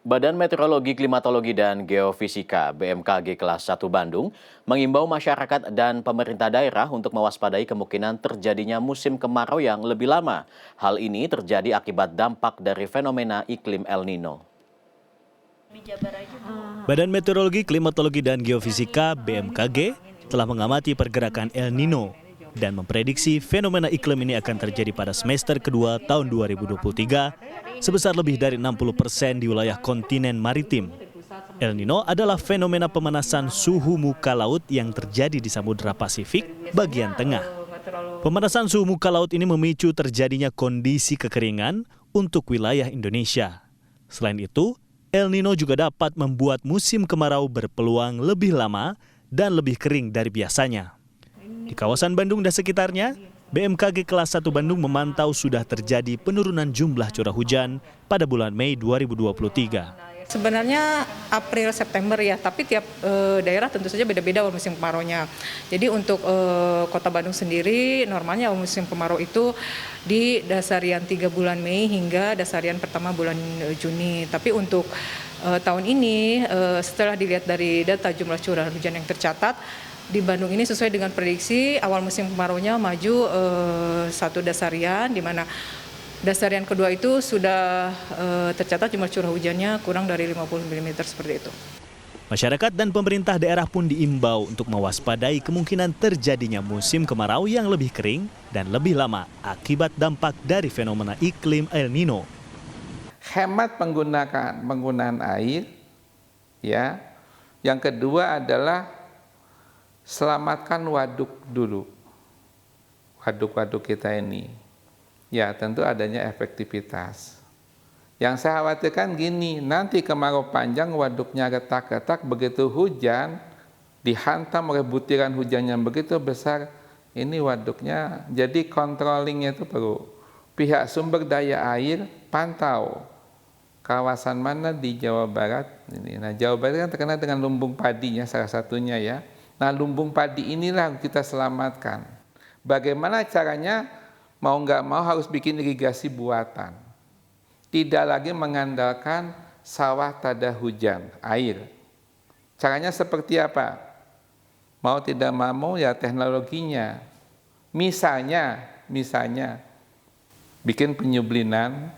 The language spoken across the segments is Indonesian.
Badan Meteorologi, Klimatologi, dan Geofisika (BMKG) kelas 1 Bandung mengimbau masyarakat dan pemerintah daerah untuk mewaspadai kemungkinan terjadinya musim kemarau yang lebih lama. Hal ini terjadi akibat dampak dari fenomena iklim El Nino. Badan Meteorologi, Klimatologi, dan Geofisika (BMKG) telah mengamati pergerakan El Nino dan memprediksi fenomena iklim ini akan terjadi pada semester kedua tahun 2023 sebesar lebih dari 60% di wilayah kontinen maritim. El Nino adalah fenomena pemanasan suhu muka laut yang terjadi di Samudra Pasifik bagian tengah. Pemanasan suhu muka laut ini memicu terjadinya kondisi kekeringan untuk wilayah Indonesia. Selain itu, El Nino juga dapat membuat musim kemarau berpeluang lebih lama dan lebih kering dari biasanya. Di kawasan Bandung dan sekitarnya, BMKG kelas 1 Bandung memantau sudah terjadi penurunan jumlah curah hujan pada bulan Mei 2023. Sebenarnya April September ya, tapi tiap daerah tentu saja beda-beda musim kemaraunya. Jadi untuk Kota Bandung sendiri normalnya musim kemarau itu di dasarian 3 bulan Mei hingga dasarian pertama bulan Juni. Tapi untuk tahun ini setelah dilihat dari data jumlah curah hujan yang tercatat di Bandung ini sesuai dengan prediksi awal musim kemaraunya maju satu dasarian, di mana dasarian kedua itu sudah tercatat jumlah curah hujannya kurang dari 50 mm seperti itu. Masyarakat dan pemerintah daerah pun diimbau untuk mewaspadai kemungkinan terjadinya musim kemarau yang lebih kering dan lebih lama akibat dampak dari fenomena iklim El Nino. Hemat penggunaan air, ya. Yang kedua adalah selamatkan waduk dulu, waduk-waduk kita ini. Ya tentu adanya efektivitas. Yang saya khawatirkan gini, nanti kemarau panjang waduknya retak-retak, begitu hujan, dihantam oleh butiran hujan yang begitu besar, ini waduknya, jadi controllingnya itu perlu. Pihak sumber daya air pantau kawasan mana di Jawa Barat. Nah Jawa Barat kan terkenal dengan lumbung padinya salah satunya ya. Nah lumbung padi inilah kita selamatkan. Bagaimana caranya? Mau nggak mau harus bikin irigasi buatan. Tidak lagi mengandalkan sawah tada hujan, air. Caranya seperti apa? Mau tidak mau ya teknologinya. Misalnya bikin penyublinan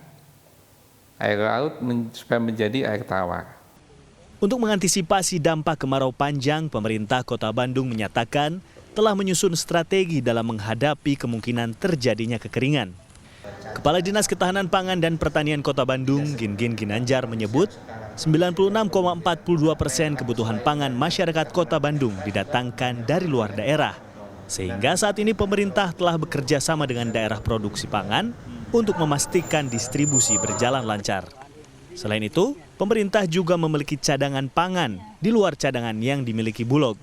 air laut supaya menjadi air tawar. Untuk mengantisipasi dampak kemarau panjang, pemerintah Kota Bandung menyatakan telah menyusun strategi dalam menghadapi kemungkinan terjadinya kekeringan. Kepala Dinas Ketahanan Pangan dan Pertanian Kota Bandung, Gingin Ginanjar menyebut 96,42% kebutuhan pangan masyarakat Kota Bandung didatangkan dari luar daerah. Sehingga saat ini pemerintah telah bekerja sama dengan daerah produksi pangan untuk memastikan distribusi berjalan lancar. Selain itu, pemerintah juga memiliki cadangan pangan di luar cadangan yang dimiliki Bulog.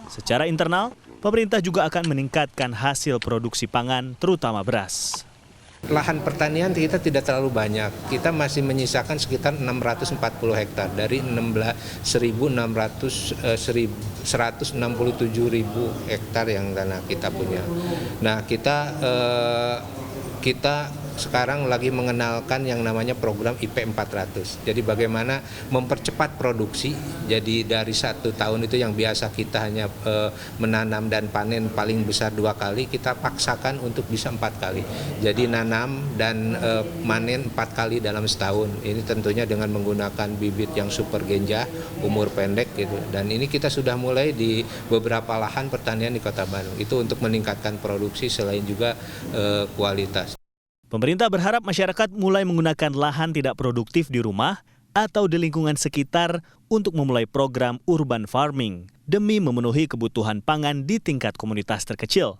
Secara internal, pemerintah juga akan meningkatkan hasil produksi pangan, terutama beras. Lahan pertanian kita tidak terlalu banyak. Kita masih menyisakan sekitar 640 hektar dari 167.000 hektar yang tanah kita punya. Nah, kita sekarang lagi mengenalkan yang namanya program IP 400. Jadi bagaimana mempercepat produksi. Jadi dari 1 tahun itu yang biasa kita hanya menanam dan panen paling besar 2 kali, kita paksakan untuk bisa 4 kali. Jadi nanam dan manen 4 kali dalam setahun. Ini tentunya dengan menggunakan bibit yang super genjah, umur pendek gitu. Dan ini kita sudah mulai di beberapa lahan pertanian di Kota Bandung. Itu untuk meningkatkan produksi selain juga kualitas. Pemerintah berharap masyarakat mulai menggunakan lahan tidak produktif di rumah atau di lingkungan sekitar untuk memulai program urban farming demi memenuhi kebutuhan pangan di tingkat komunitas terkecil.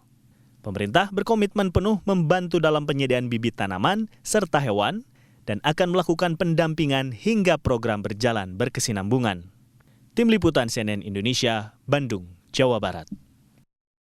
Pemerintah berkomitmen penuh membantu dalam penyediaan bibit tanaman serta hewan dan akan melakukan pendampingan hingga program berjalan berkesinambungan. Tim Liputan CNN Indonesia, Bandung, Jawa Barat.